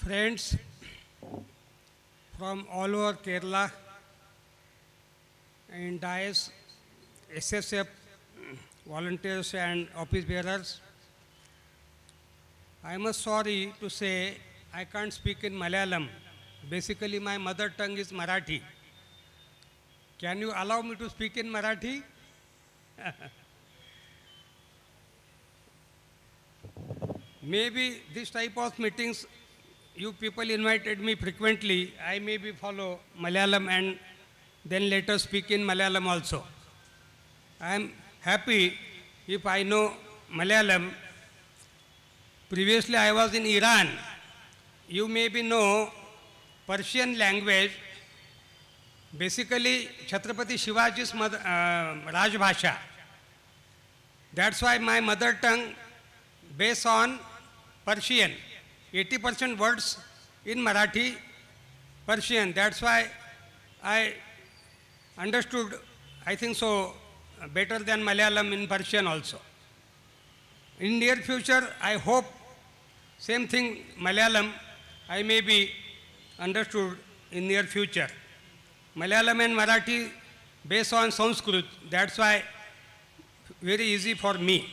Friends from all over Kerala and DICE, SSF volunteers and office bearers, I am sorry to say I can't speak in Malayalam. Basically, my mother tongue is Marathi. Can you allow me to speak in Marathi? Maybe this type of meetings, you people invited me frequently. I maybe follow Malayalam and then later speak in Malayalam also. I am happy if I know Malayalam. Previously I was in Iran. You maybe know Persian language. Basically Chhatrapati Shivaji's Rajbhasha. That's why my mother tongue based on Persian. 80% words in Marathi, Persian. That's why I understood, I think so, better than Malayalam in Persian also. In near future, I hope same thing Malayalam I may be understood in near future. Malayalam and Marathi based on Sanskrit. That's why very easy for me.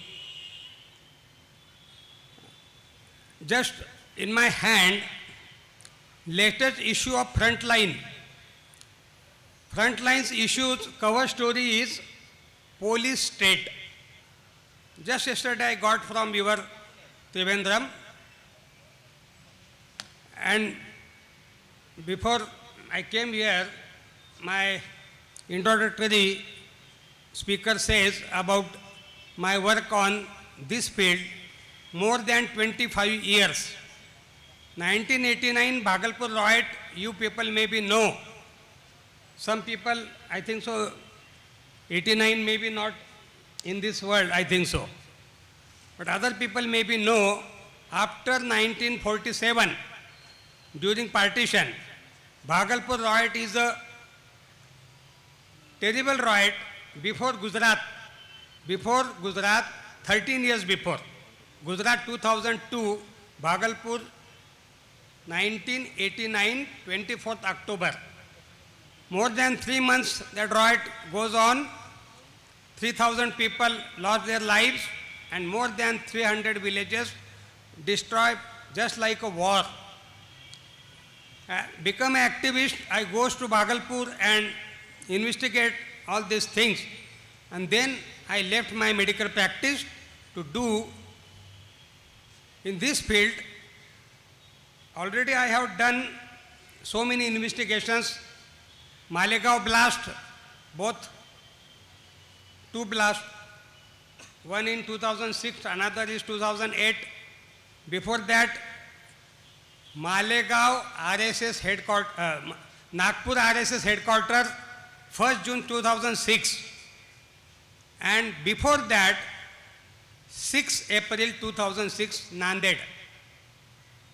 Just in my hand, latest issue of Frontline. Frontline's issues cover story is Police State. Just yesterday I got from your Trivandrum. And before I came here, my introductory speaker says about my work on this field more than 25 years. 1989 Bhagalpur riot, you people maybe know. Some people, I think so, 89 maybe not in this world, I think so. But other people maybe know, after 1947, during partition, Bhagalpur riot is a terrible riot before Gujarat. Before Gujarat, 13 years before. Gujarat 2002, Bhagalpur 1989, 24th October. More than 3 months that riot goes on. 3,000 people lost their lives and more than 300 villages destroyed just like a war. Become an activist, I goes to Bhagalpur and investigate all these things. And then I left my medical practice to do in this field. Already I have done so many investigations. Malegaon blast, both two blasts, one in 2006, another is 2008. Before that, Malegaon RSS headquarters, Nagpur RSS headquarters, 1st June 2006. And before that, 6 April 2006, Nanded.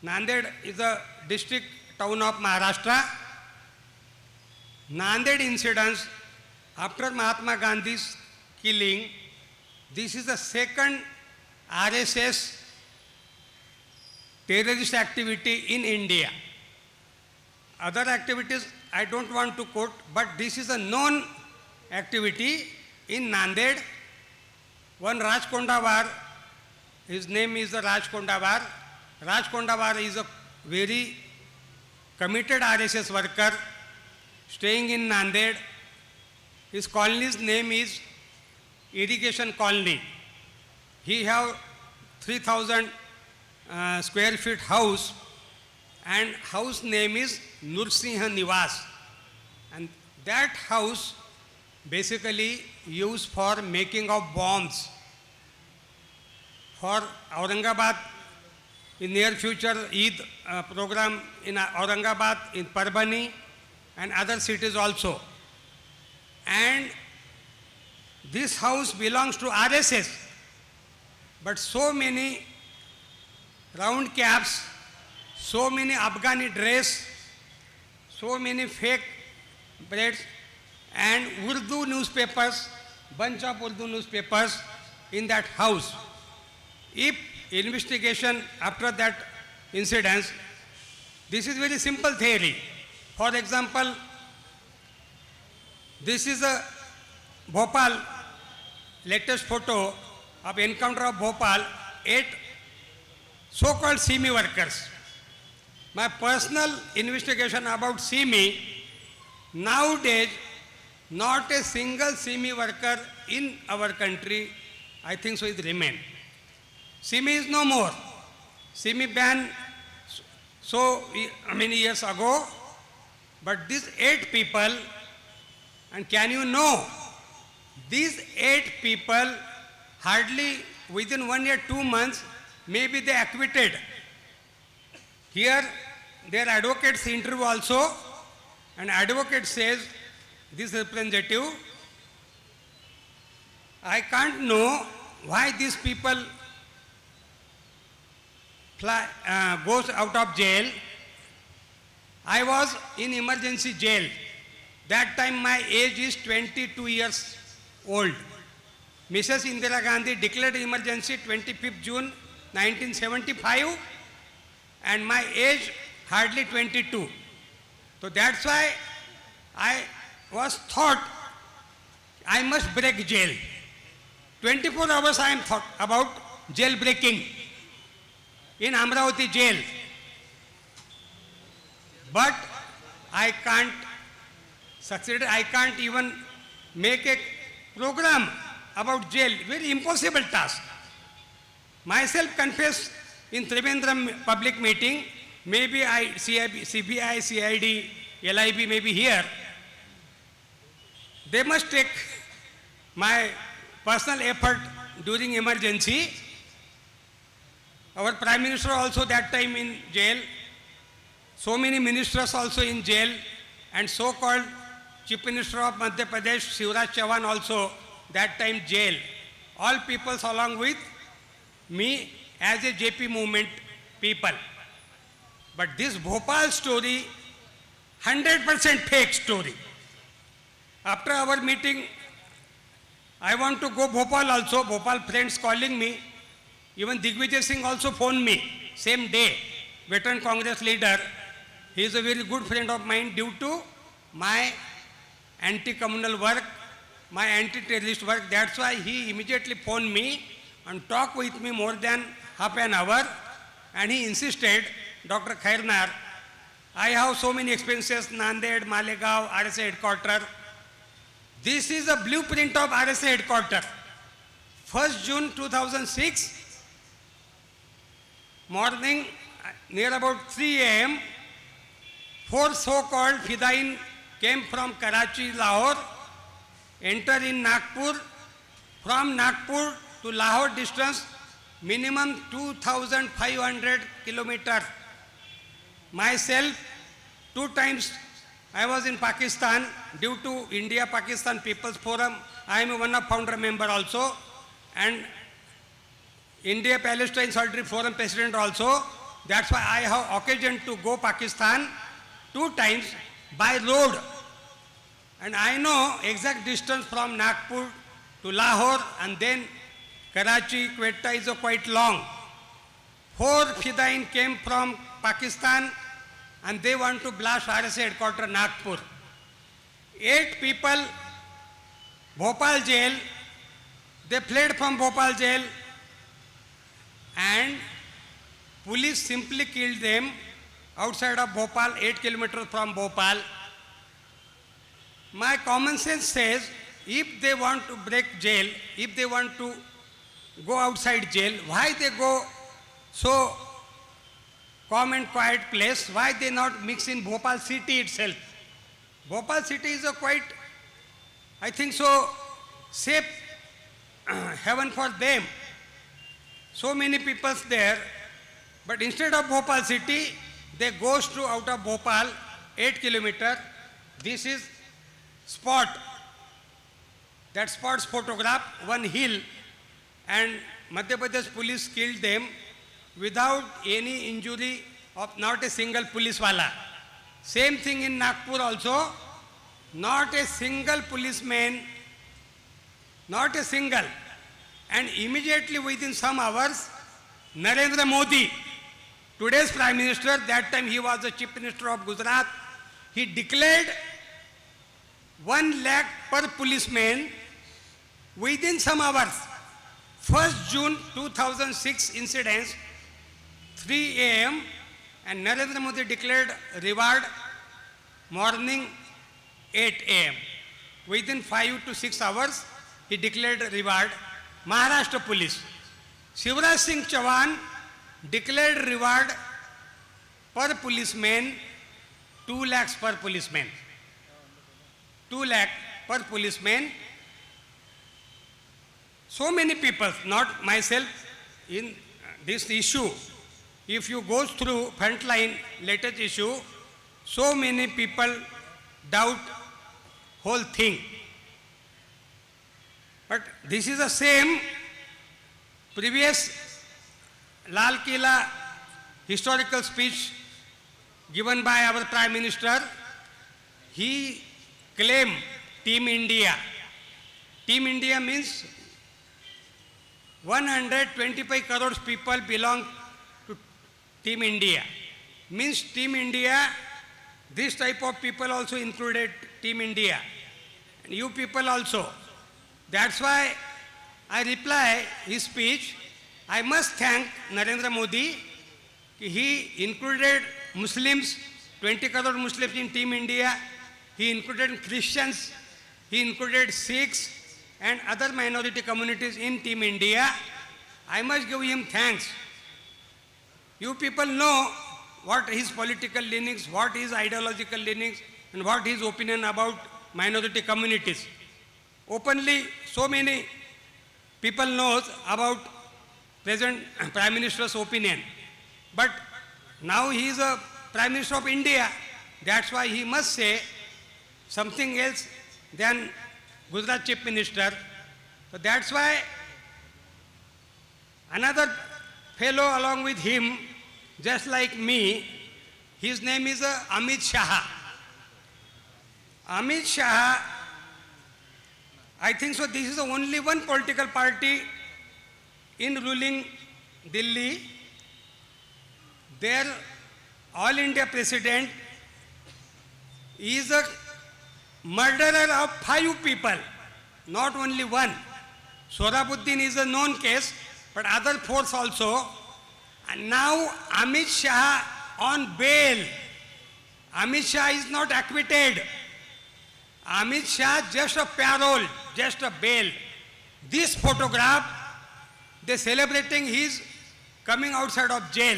Nanded is a district town of Maharashtra. Nanded incidents, after Mahatma Gandhi's killing, this is the second RSS terrorist activity in India. Other activities I don't want to quote, but this is a known activity in Nanded. One Raj Kondawar, his name is Raj Kondawar. Raj Kondawar is a very committed RSS worker staying in Nanded. His colony's name is Irrigation Colony. He have 3,000 square feet house and house name is Nursinha Niwas. And that house basically used for making of bombs. For Aurangabad, in near future Eid program in Aurangabad, in Parbhani and other cities also. And this house belongs to RSS. But so many round caps, so many Afghani dress, so many fake breads, and Urdu newspapers, bunch of Urdu newspapers in that house. If investigation after that incident, This is very simple theory. For example, this is a Bhopal latest photo of encounter of Bhopal, 8 so-called CME workers. My personal investigation about CME, nowadays, not a single CME worker in our country, I think so, is remain. CME is no more. CME ban so many years ago, but these 8 people, and can you know, these 8 people hardly within 1 year, 2 months, maybe they acquitted. Here, their advocates interview also, and advocate says, this representative, I can't know why these people goes out of jail. I was in emergency jail. That time my age is 22 years old. Mrs. Indira Gandhi declared emergency 25th June 1975 and my age hardly 22. So that's why I was thought I must break jail. 24 hours I am thought about jail breaking in Amravati jail. But I can't succeed. I can't even make a program about jail. Very impossible task. Myself confessed in Trivandrum public meeting, maybe CBI, CID, LIB may be here. They must take my personal effort during emergency. Our Prime Minister also that time in jail. So many ministers also in jail, and so-called Chief Minister of Madhya Pradesh, Shivraj Chauhan also that time jail. All peoples along with me as a JP movement people. But this Bhopal story, 100% fake story. After our meeting, I want to go Bhopal also. Bhopal friends calling me. Even Digvijay Singh also phoned me same day. Veteran Congress leader. He is a very good friend of mine due to my anti-communal work, my anti-terrorist work. That's why he immediately phoned me and talked with me more than half an hour. And he insisted, Dr. Khairnar, I have so many experiences, Nanded, Malegaon, RSA headquarters. This is a blueprint of RSA headquarters. 1st June 2006, morning, near about 3 a.m., 4 so-called Fidain came from Karachi, Lahore, entered in Nagpur. From Nagpur to Lahore distance, minimum 2,500 kilometers. Myself, 2 times I was in Pakistan due to India-Pakistan People's Forum. I am one of founder member also, and India-Palestine Solidarity Forum president also. That's why I have occasion to go Pakistan 2 times by road. And I know exact distance from Nagpur to Lahore, and then Karachi, Quetta is quite long. 4 Fidain came from Pakistan and they want to blast RSA headquarters Nagpur. 8 people, Bhopal jail, they fled from Bhopal jail and police simply killed them outside of Bhopal, 8 kilometers from Bhopal. My common sense says, if they want to break jail, if they want to go outside jail, why they go so calm and quiet place? Why they not mix in Bhopal city itself? Bhopal city is a quite, I think so, safe heaven for them. So many people there, but instead of Bhopal city, they goes to out of Bhopal, 8 kilometers. This is spot. That spot's photograph, one hill, and Madhya Pradesh police killed them without any injury of not a single police wala. Same thing in Nagpur also, not a single policeman, not a single. And immediately within some hours, Narendra Modi, today's Prime Minister, that time he was the Chief Minister of Gujarat, he declared 1 lakh per policeman within some hours. 1st June 2006 incidents, 3 a.m. and Narendra Modi declared reward morning 8 a.m. Within 5 to 6 hours, he declared reward. Maharashtra Police. Shivraj Singh Chauhan declared reward per policeman 2 lakhs per policeman. 2 lakh per policeman. So many people, not myself, in this issue. If you go through frontline latest issue, so many people doubt whole thing. But this is the same previous Lal Killa historical speech given by our Prime Minister. He claimed Team India. Team India means 125 crores people belong to Team India. Means Team India, this type of people also included Team India. And you people also. That's why I reply his speech. I must thank Narendra Modi. He included Muslims, 20 crore Muslims in Team India. He included Christians. He included Sikhs and other minority communities in Team India. I must give him thanks. You people know what his political leanings, what his ideological leanings, and what his opinion about minority communities. Openly, so many people knows about present Prime Minister's opinion. But now he is a Prime Minister of India. That's why he must say something else than Gujarat Chief Minister. So that's why another fellow along with him, just like me, his name is Amit Shah. Amit Shah, I think so this is the only one political party in ruling Delhi. Their All India President is a murderer of 5 people, not only one. Sohrabuddin is a known case, but other 4 also. And now Amit Shah on bail. Amit Shah is not acquitted. Amit Shah just a parole, just a bail. This photograph, they celebrating his coming outside of jail.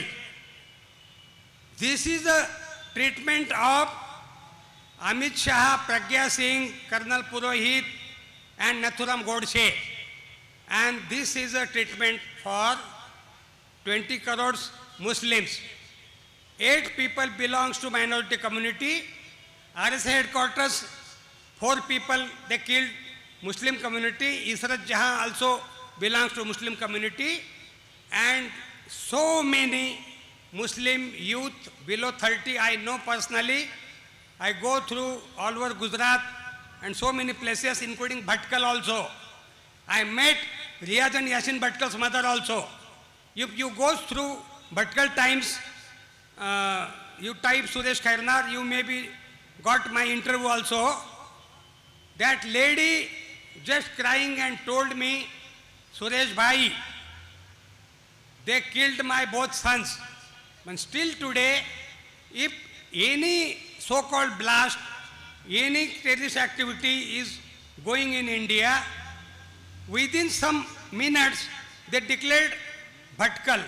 This is the treatment of Amit Shah, Pragya Singh, Colonel Purohit and Nathuram Godse. And this is a treatment for 20 crores Muslims. 8 people belongs to minority community. RSA headquarters, 4 people they killed Muslim community. Israt Jahan also belongs to Muslim community. And so many Muslim youth below 30, I know personally. I go through all over Gujarat and so many places, including Bhatkal also. I met Riyaz and Yasin Bhatkal's mother also. If you go through Bhatkal Times, you type Suresh Khairnar, you maybe got my interview also. That lady just crying and told me, Suresh Bhai, they killed my both sons. But still today, if any so-called blast, any terrorist activity is going in India, within some minutes, they declared Bhatkal.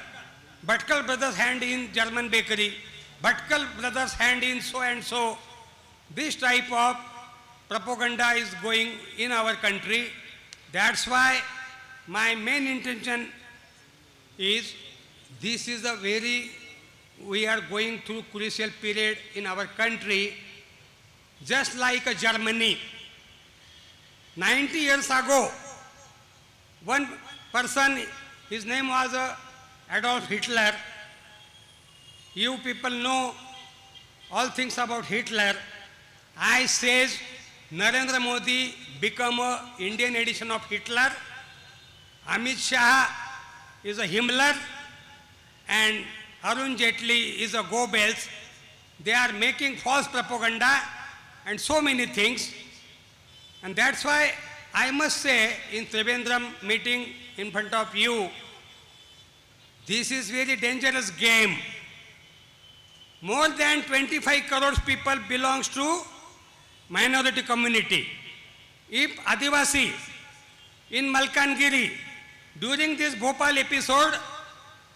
Bhatkal brothers hand in German bakery. Bhatkal brothers hand in so and so. This type of propaganda is going in our country. That's why my main intention is, this is a very, we are going through crucial period in our country, just like Germany. 90 years ago, one person, his name was Adolf Hitler. You people know all things about Hitler. I says Narendra Modi become an Indian edition of Hitler. Amit Shah is a Himmler, and Arun Jaitley is a go-bells. They are making false propaganda and so many things. And that's why I must say in Trivandrum meeting in front of you, this is very dangerous game. More than 25 crores people belongs to minority community. If Adivasi in Malkangiri, during this Bhopal episode,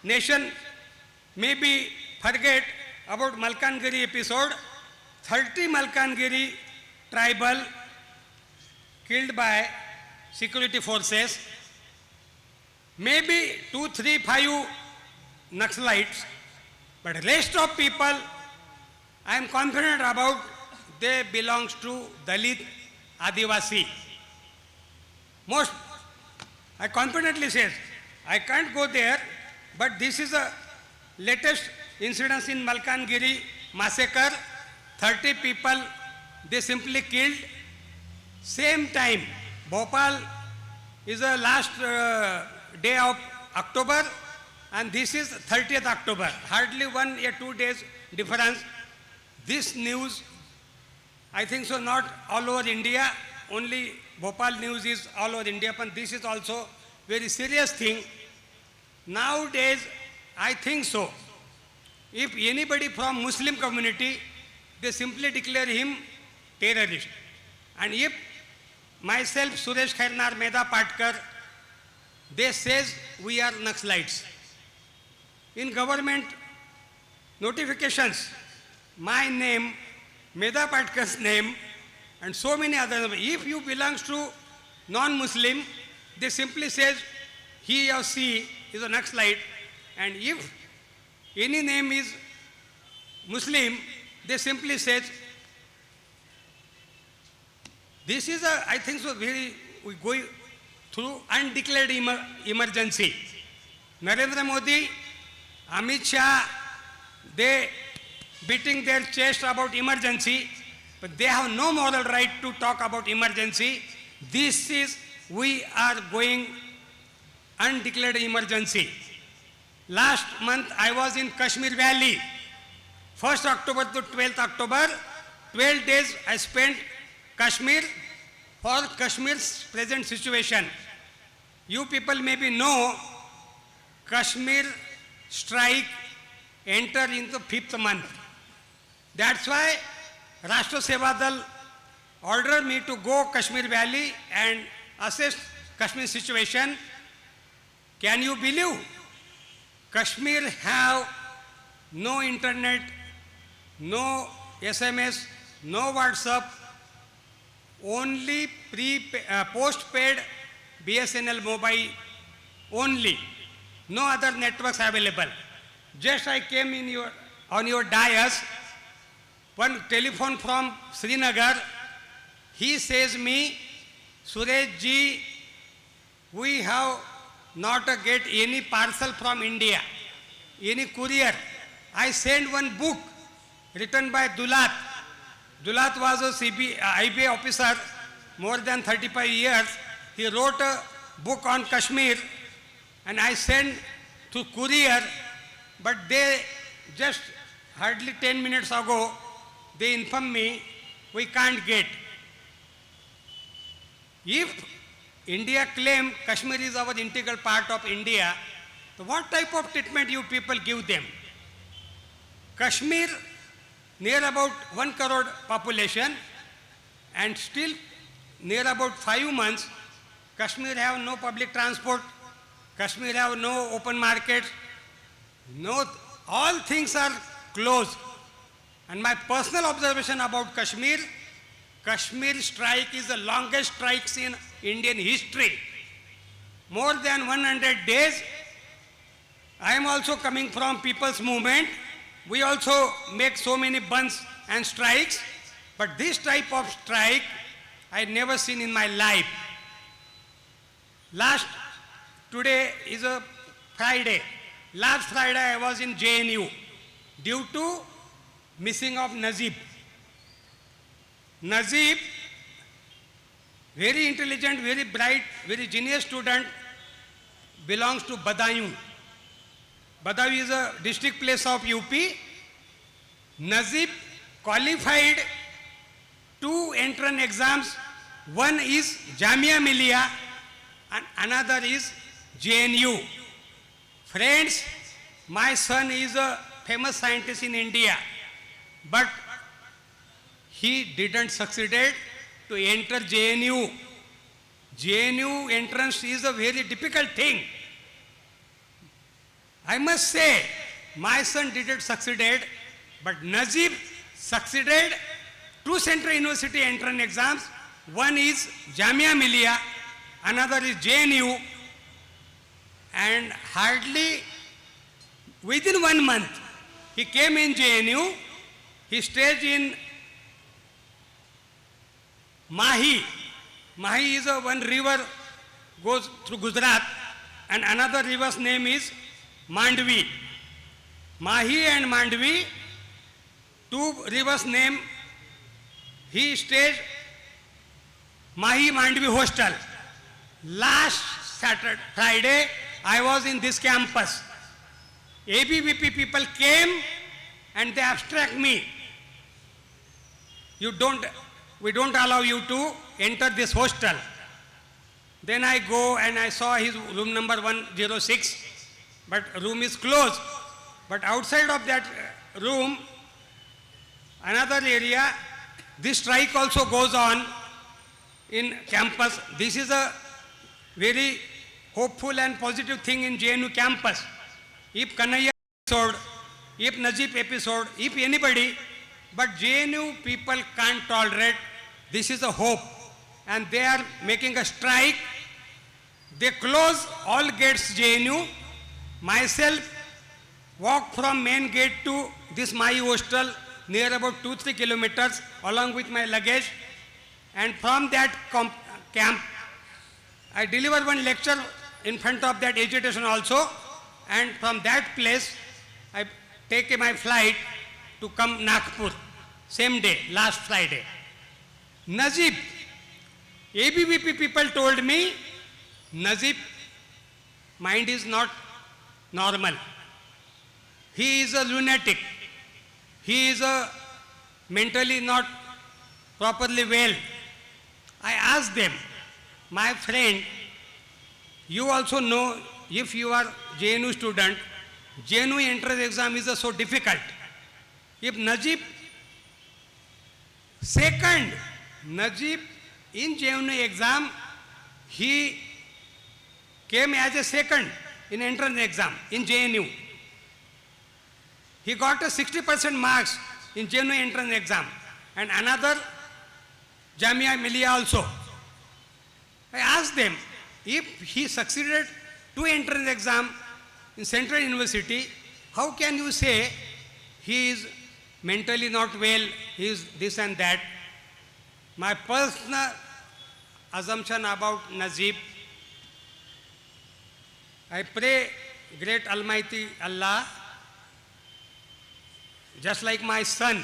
nation maybe forget about Malkangiri episode, 30 Malkangiri tribal killed by security forces, maybe 2, 3, 5 Naxalites, but rest of people, I am confident about, they belongs to Dalit, Adivasi. Most, I confidently say, I can't go there, but this is a latest incident in Malkangiri massacre. 30 people, they simply killed. Same time, Bhopal is the last day of October, and this is 30th October. Hardly 1 or 2 days difference. This news, I think so, not all over India, only Bhopal news is all over India, but this is also very serious thing. Nowadays, I think so, if anybody from Muslim community, they simply declare him terrorist. And if myself, Suresh Khairnar, Medha Patkar, they says we are Naxalites. In government notifications, my name, Medha Patkar's name, and so many others. If you belongs to non-Muslim, they simply says he or she is a Naxalite, and if any name is Muslim, they simply says, this is a, I think so, very, we go through undeclared emergency. Narendra Modi, Amit Shah, they beating their chest about emergency, but they have no moral right to talk about emergency. This is, we are going undeclared emergency. Last month I was in Kashmir Valley, 1st October to 12th October, 12 days I spent Kashmir for Kashmir's present situation. You people maybe know Kashmir strike enter into 5th month. That's why Rashtra Seva Dal ordered me to go Kashmir Valley and assess Kashmir situation. Can you believe? Kashmir have no internet, no SMS, no WhatsApp, only postpaid BSNL mobile only. No other networks available. Just I came in on your dais, one telephone from Srinagar, he says me, Suresh ji, we have not get any parcel from India, any courier. I sent one book written by Dulat. Dulat was a IBA officer more than 35 years. He wrote a book on Kashmir and I sent to courier, but they just hardly 10 minutes ago, they informed me, we can't get. If India claim Kashmir is our integral part of India, so what type of treatment you people give them? Kashmir, near about 1 crore population, and still near about 5 months, Kashmir have no public transport, Kashmir have no open market, no, all things are closed. And my personal observation about Kashmir, Kashmir strike is the longest strikes in Indian history. More than 100 days. I am also coming from people's movement. We also make so many bunds and strikes, but this type of strike I never seen in my life. Today is a Friday. Last Friday I was in JNU due to missing of Nazib. Nazib, very intelligent, very bright, very genius student, belongs to Badaयूं. Badawi is a district place of UP. Najib qualified 2 entrance exams. One is Jamia Millia and another is JNU. Friends, my son is a famous scientist in India, but he didn't succeeded to enter JNU. JNU entrance is a very difficult thing. I must say, my son didn't succeeded, but Najib succeeded 2 Central University entrance exams. One is Jamia Millia, another is JNU, and hardly within 1 month, he came in JNU. He stayed in Mahi. Mahi is one river goes through Gujarat, and another river's name is Mandvi. Mahi and Mandvi, 2 rivers name. He stayed Mahi Mandvi hostel. Last Friday, I was in this campus. ABVP people came and they abstract me. We don't allow you to enter this hostel. Then I go and I saw his room number 106, but room is closed. But outside of that room, another area, this strike also goes on in campus. This is a very hopeful and positive thing in JNU campus. If Kanhaiya episode, if Najib episode, if anybody, but JNU people can't tolerate. This is a hope. And they are making a strike. They close all gates JNU. Myself walk from main gate to this my hostel near about 2-3 kilometers along with my luggage. And from that camp, I deliver one lecture in front of that agitation also. And from that place, I take my flight to come Nagpur, same day, last Friday. Najib, ABVP people told me, Najib, mind is not normal. He is a lunatic. He is a mentally not properly well. I asked them, my friend, you also know if you are JNU student, JNU entrance exam is so difficult. If Najib, second, Najib in JNU exam, he came as a second in entrance exam in JNU. He got a 60% marks in JNU entrance exam and another Jamia Millia also. I asked them, if he succeeded 2 entrance exam in Central University, how can you say he is mentally not well, he is this and that? My personal assumption about Najib, I pray great Almighty Allah, just like my son,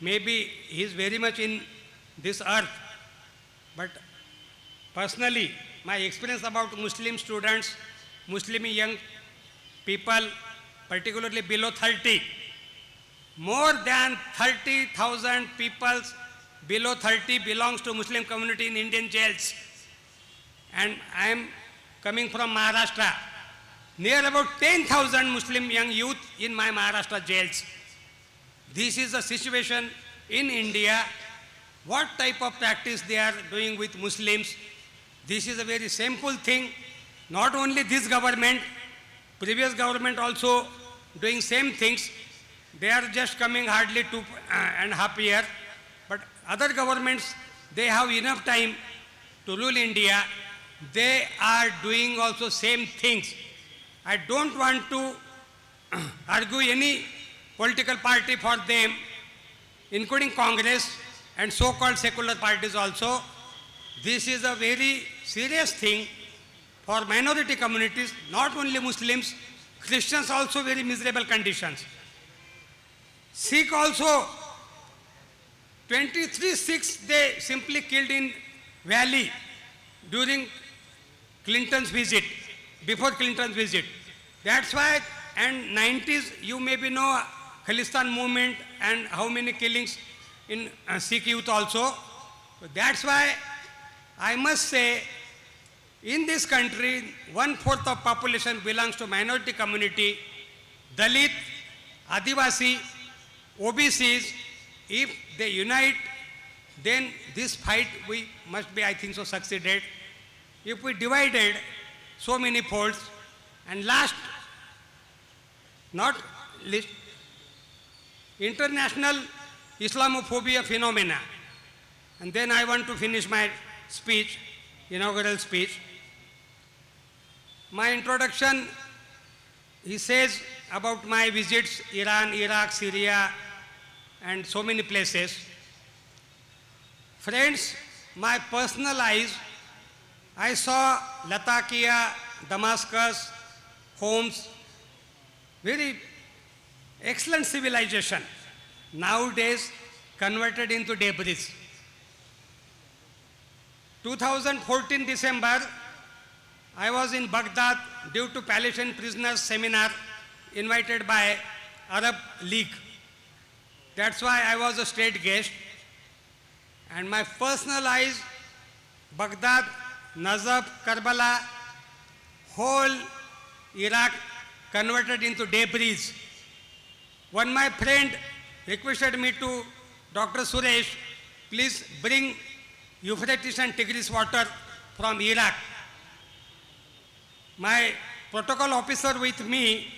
maybe he is very much in this earth, but personally, my experience about Muslim students, Muslim young people, particularly below 30, more than 30,000 people below 30 belongs to Muslim community in Indian jails. And I am coming from Maharashtra. Near about 10,000 Muslim young youth in my Maharashtra jails. This is the situation in India. What type of practice they are doing with Muslims? This is a very simple thing. Not only this government, previous government also doing same things. They are just coming hardly 2.5 years. But other governments, they have enough time to rule India. They are doing also same things. I don't want to argue any political party for them, including Congress and so-called secular parties also. This is a very serious thing for minority communities, not only Muslims, Christians also very miserable conditions. Sikh also, 23 Sikhs they simply killed in Valley during Clinton's visit, before Clinton's visit. That's why, and 90s, you maybe know Khalistan movement and how many killings in Sikh youth also. So that's why I must say, in this country, 1/4 of population belongs to minority community, Dalit, Adivasi, OBCs. If they unite, then this fight we must be, I think so, succeeded. If we divided so many folds, and last, not least, international Islamophobia phenomena. And then I want to finish my speech, inaugural speech. My introduction, he says about my visits, Iran, Iraq, Syria, and so many places. Friends, my personal eyes, I saw Latakia, Damascus, Homs, very excellent civilization, nowadays converted into debris. 2014 December, I was in Baghdad due to Palestinian prisoners seminar invited by Arab League. That's why I was a state guest. And my personal eyes, Baghdad, Najaf, Karbala, whole Iraq converted into debris. One my friend requested me to Dr. Suresh, please bring Euphrates and Tigris water from Iraq. My protocol officer with me,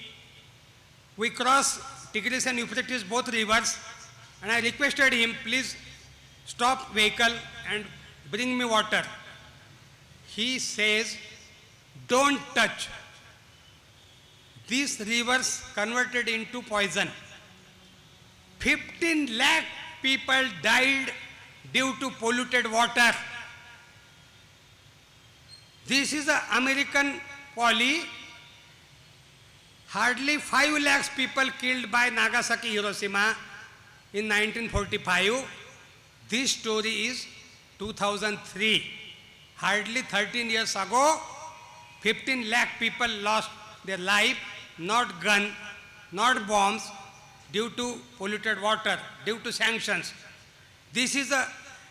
we crossed Tigris and Euphrates, both rivers, and I requested him, please stop vehicle and bring me water. He says, don't touch. These rivers converted into poison. 15 lakh people died due to polluted water. This is the American folly. Hardly 5 lakhs people killed by Nagasaki, Hiroshima in 1945. This story is 2003. Hardly 13 years ago, 15 lakh people lost their life, not gun, not bombs, due to polluted water, due to sanctions. This is a,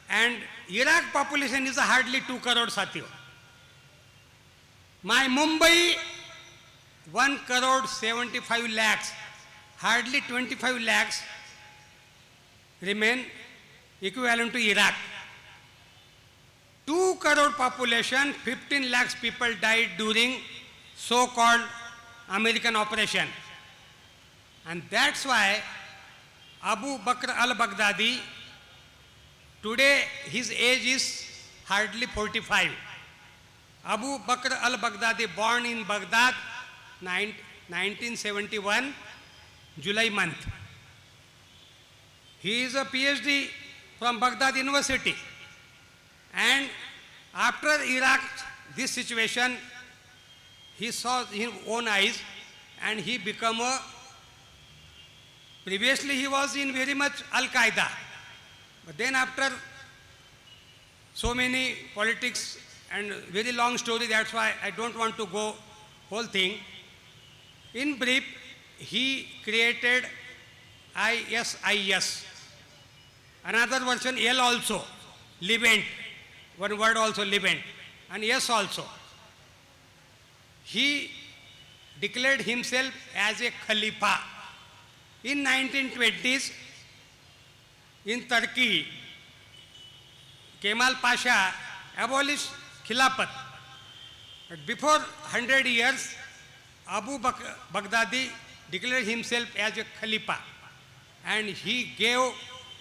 and Iraq population is a hardly 2 crore sathiyo. My Mumbai, 1 crore 75 lakhs, hardly 25 lakhs remain equivalent to Iraq. 2 crore population, 15 lakhs people died during so-called American operation. And that's why Abu Bakr al-Baghdadi, today his age is hardly 45. Abu Bakr al-Baghdadi, born in Baghdad, 1971, July month. He is a PhD from Baghdad University. And after Iraq, this situation, he saw his own eyes and he became a, previously he was in very much Al-Qaeda. But then after so many politics and very long story, that's why I don't want to go whole thing. In brief, he created ISIS. Another version, L also, Levant. One word also, Levant. And yes also. He declared himself as a Khalifa. In 1920s, in Turkey, Kemal Pasha abolished Khilafat. But before 100 years, Abu Bakr Baghdadi declared himself as a Khalifa. And he gave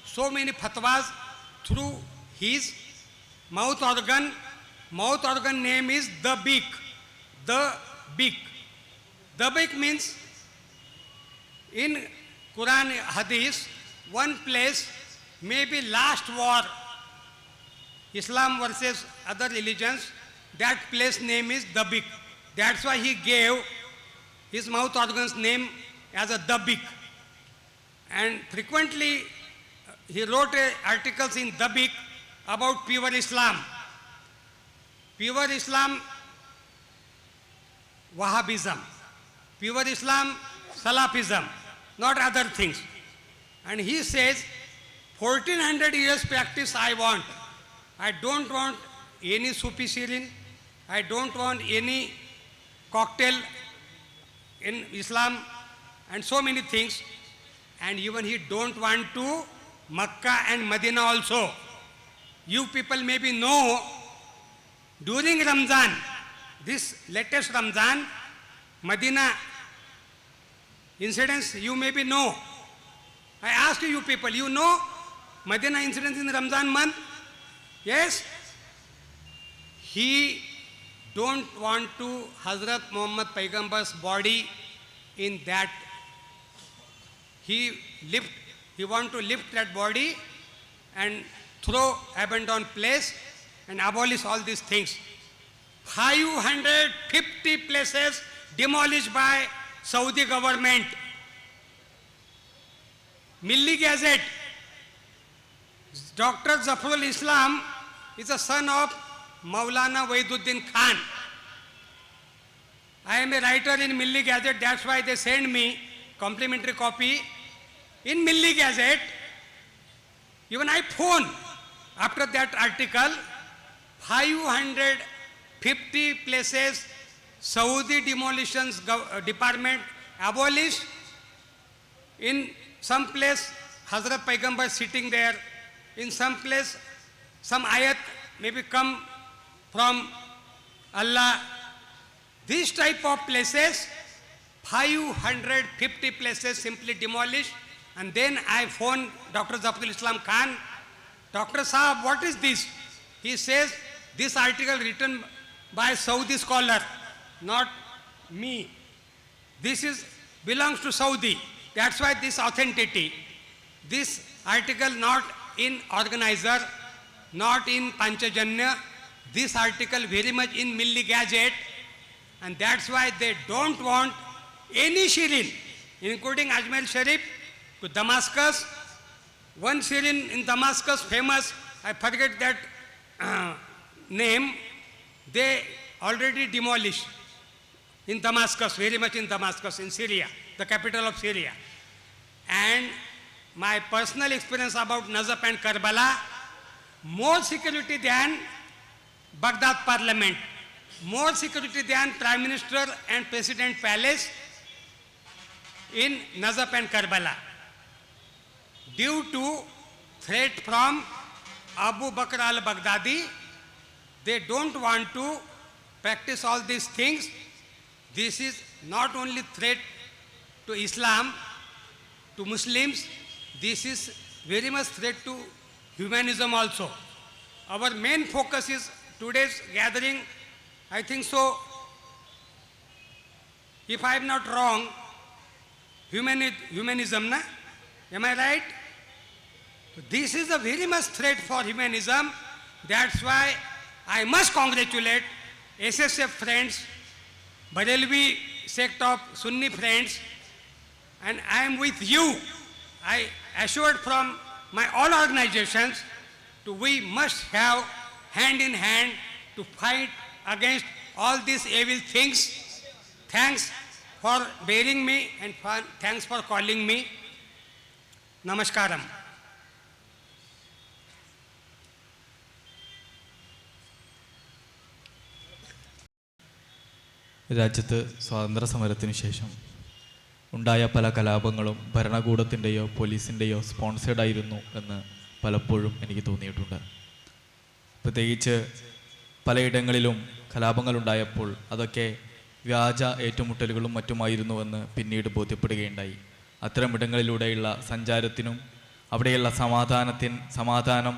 so many fatwas through his mouth organ. Mouth organ name is the beak. The beak. The beak means in Quran Hadith, one place, maybe last war, Islam versus other religions, that place name is the beak. That's why he gave his mouth organ's name as a the beak. And frequently he wrote articles in the beak about pure Islam. Pure Islam, Wahhabism. pure Islam, Salafism, not other things. And he says, 1400 years practice I want. I don't want any Sufi Shirin. I don't want any cocktail in Islam and so many things. And even he don't want to Makkah and Medina also. You people maybe know, during Ramzan, this latest Ramzan, Medina incidents, you maybe know. I ask you people, you know Medina incidents in Ramzan month? Yes? He don't want to Hazrat Muhammad Paigambar's body in that. He want to lift that body and throw abandoned place and abolish all these things. 550 places demolished by Saudi government. Milli Gazette. Dr. Zafrul Islam is a son of Maulana Waiduddin Khan. I am a writer in Milli Gazette, that's why they send me complimentary copy. In Milli Gazette, even I phone after that article, 550 places Saudi demolitions department abolished. In some place, Hazrat Paigambar sitting there. In some place, some ayat maybe come from Allah. These type of places, 550 places simply demolished. And then I phoned Dr. Zafrul Islam Khan. Dr. Saab, what is this? He says, this article written by Saudi scholar, not me. This belongs to Saudi. That's why this authenticity. This article not in organizer, not in Panchajanya. This article very much in Milli Gazette. And that's why they don't want any Shirin, including Ajmer Sharif to Damascus. One Shirin in Damascus, famous, I forget that name, they already demolished in Damascus, very much in Damascus, in Syria, the capital of Syria. And my personal experience about Najaf and Karbala, more security than Baghdad Parliament, more security than Prime Minister and President Palace in Najaf and Karbala. Due to threat from Abu Bakr al-Baghdadi, they don't want to practice all these things. This is not only threat to Islam, to Muslims, this is very much threat to humanism also. Our main focus is today's gathering, I think so, if I am not wrong, humanism, na? Am I right? This is a very much threat for humanism. That's why I must congratulate SSF friends, Barelvi sect of Sunni friends, and I am with you. I assured from my all organizations, we must have hand in hand to fight against all these evil things. Thanks for bearing me and thanks for calling me. Namaskaram. രാജ്യത്ത് സ്വാതന്ത്ര്യ സമരത്തിനു ശേഷം ഉണ്ടായ പല കലാപങ്ങളും ഭരണകൂടത്തിൻ്റെയോ പോലീസിൻ്റെയോ sponsored ആയിരുന്നു എന്ന് പലപ്പോഴും എനിക്ക് തോന്നിയിട്ടുണ്ട്. പ്രത്യേകിച്ച് പലയിടങ്ങളിലും കലാപങ്ങളുണ്ടായപ്പോൾ അതൊക്കെ വ്യാജ ഏറ്റുമുട്ടലുകളും മറ്റുമായിരുന്നുവെന്ന് പിന്നീട് ബോധ്യപ്പെടുകയുണ്ടായി. അത്തരമിടങ്ങളിലൂടെയുള്ള സഞ്ചാരത്തിനും അവിടെയുള്ള സമാധാനം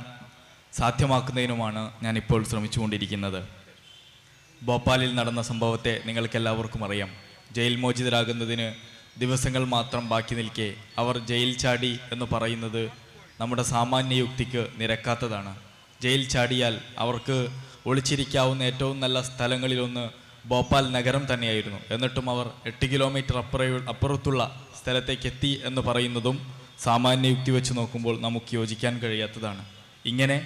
സാധ്യമാക്കുന്നതിനുമാണ് ഞാനിപ്പോൾ ശ്രമിച്ചുകൊണ്ടിരിക്കുന്നത്. ഭോപ്പാലിൽ നടന്ന സംഭവത്തെ നിങ്ങൾക്കെല്ലാവർക്കും അറിയാം. ജയിൽ മോചിതരാകുന്നതിന് ദിവസങ്ങൾ മാത്രം ബാക്കി നിൽക്കെ അവർ ജയിൽ ചാടി എന്ന് പറയുന്നത് നമ്മുടെ സാമാന്യ യുക്തിക്ക് നിരക്കാത്തതാണ്. ജയിൽ ചാടിയാൽ അവർക്ക് ഒളിച്ചിരിക്കാവുന്ന ഏറ്റവും നല്ല സ്ഥലങ്ങളിലൊന്ന് ഭോപ്പാൽ നഗരം തന്നെയായിരുന്നു. എന്നിട്ടും അവർ 8 കിലോമീറ്റർ അപ്പുറത്തുള്ള സ്ഥലത്തേക്ക് എത്തി എന്ന് പറയുന്നതും സാമാന്യ യുക്തി വെച്ച് നോക്കുമ്പോൾ നമുക്ക് യോജിക്കാൻ കഴിയാത്തതാണ്. ഇങ്ങനെ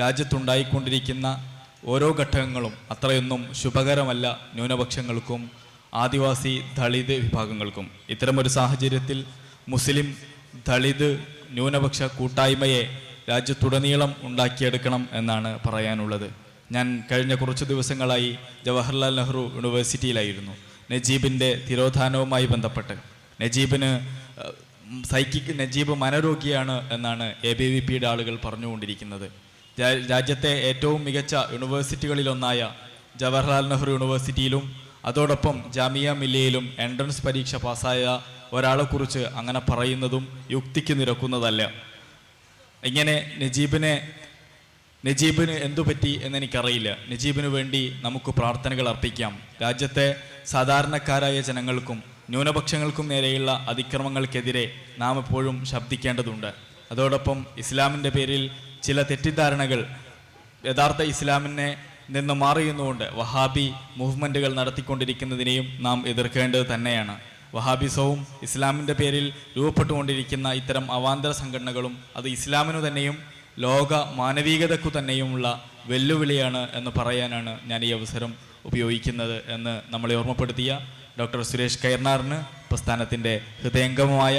രാജ്യത്തുണ്ടായിക്കൊണ്ടിരിക്കുന്ന ഓരോ ഘട്ടങ്ങളും അത്രയൊന്നും ശുഭകരമല്ല ന്യൂനപക്ഷങ്ങൾക്കും ആദിവാസി ദളിത് വിഭാഗങ്ങൾക്കും. ഇത്തരമൊരു സാഹചര്യത്തിൽ മുസ്ലിം ദളിത് ന്യൂനപക്ഷ കൂട്ടായ്മയെ രാജ്യത്തുടനീളം ഉണ്ടാക്കിയെടുക്കണം എന്നാണ് പറയാനുള്ളത്. ഞാൻ കഴിഞ്ഞ കുറച്ച് ദിവസങ്ങളായി ജവഹർലാൽ നെഹ്റു യൂണിവേഴ്സിറ്റിയിലായിരുന്നു. നജീബിൻ്റെ തിരോധാനവുമായി ബന്ധപ്പെട്ട് നജീബ് മനരോഗിയാണ് എന്നാണ് ABVPയുടെ ആളുകൾ പറഞ്ഞുകൊണ്ടിരിക്കുന്നത്. രാജ്യത്തെ ഏറ്റവും മികച്ച യൂണിവേഴ്സിറ്റികളിലൊന്നായ ജവഹർലാൽ നെഹ്റു യൂണിവേഴ്സിറ്റിയിലും അതോടൊപ്പം ജാമിയ മില്ലിയയിലും എൻട്രൻസ് പരീക്ഷ പാസ്സായ ഒരാളെക്കുറിച്ച് അങ്ങനെ പറയുന്നതും യുക്തിക്ക് നിരക്കുന്നതല്ല. ഇങ്ങനെ നജീബിന് എന്തുപറ്റി എന്നെനിക്കറിയില്ല. നജീബിന് വേണ്ടി നമുക്ക് പ്രാർത്ഥനകൾ അർപ്പിക്കാം. രാജ്യത്തെ സാധാരണക്കാരായ ജനങ്ങൾക്കും ന്യൂനപക്ഷങ്ങൾക്കും നേരെയുള്ള അതിക്രമങ്ങൾക്കെതിരെ നാം എപ്പോഴും ശബ്ദിക്കേണ്ടതുണ്ട്. അതോടൊപ്പം ഇസ്ലാമിൻ്റെ പേരിൽ ചില തെറ്റിദ്ധാരണകൾ യഥാർത്ഥ ഇസ്ലാമിനെ നിന്ന് മാറിയുന്നുകൊണ്ട് വഹാബി മൂവ്മെൻറ്റുകൾ നടത്തിക്കൊണ്ടിരിക്കുന്നതിനെയും നാം എതിർക്കേണ്ടത് തന്നെയാണ്. വഹാബിസവും ഇസ്ലാമിൻ്റെ പേരിൽ രൂപപ്പെട്ടുകൊണ്ടിരിക്കുന്ന ഇത്തരം അവാന്തര സംഘടനകളും അത് ഇസ്ലാമിനു തന്നെയും ലോക മാനവികതയ്ക്കു തന്നെയുമുള്ള വെല്ലുവിളിയാണ് എന്ന് പറയാനാണ് ഞാൻ ഈ അവസരം ഉപയോഗിക്കുന്നത് എന്ന് നമ്മളെ ഓർമ്മപ്പെടുത്തിയ ഡോക്ടർ സുരേഷ് കയർനാറിന് പ്രസ്ഥാനത്തിൻ്റെ ഹൃദയംഗമമായ